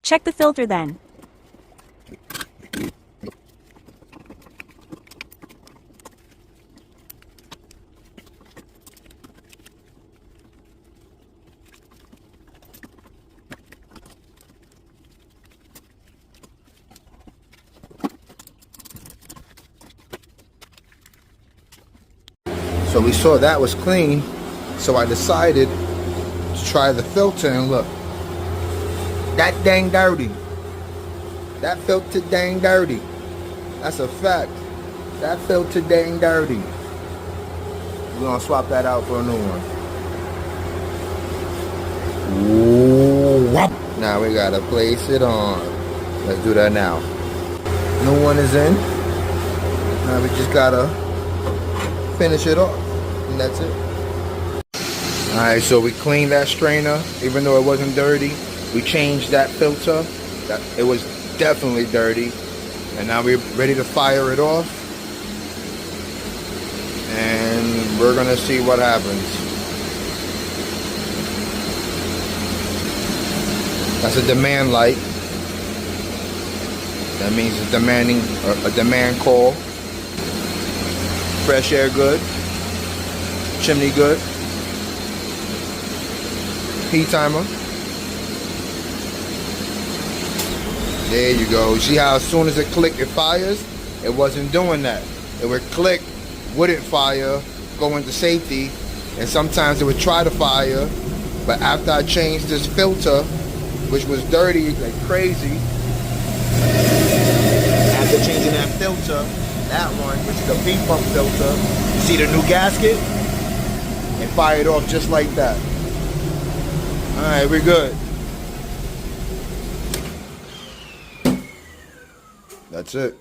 Check the filter then. So we saw that was clean, so I decided to try the filter, and look, that dang dirty. That filter dang dirty. That's a fact. That filter dang dirty. We're gonna swap that out for a new one. Ooh, whop. Now we gotta place it on. Let's do that now. New one is in. Now we just gotta finish it off, and that's it. Alright, so we cleaned that strainer, even though it wasn't dirty. We changed that filter. It was definitely dirty. And now we're ready to fire it off. And we're gonna see what happens. That's a demand light. That means it's demanding a demand call. Fresh air good. Chimney good. Heat timer. There you go. See how as soon as it clicked, it fires? It wasn't doing that. It would click, wouldn't fire, go into safety, and sometimes it would try to fire, but after I changed this filter, which was dirty like crazy, after changing that filter, that one, which is the V-pump filter, you see the new gasket? It fired off just like that. Alright, we're good. That's it.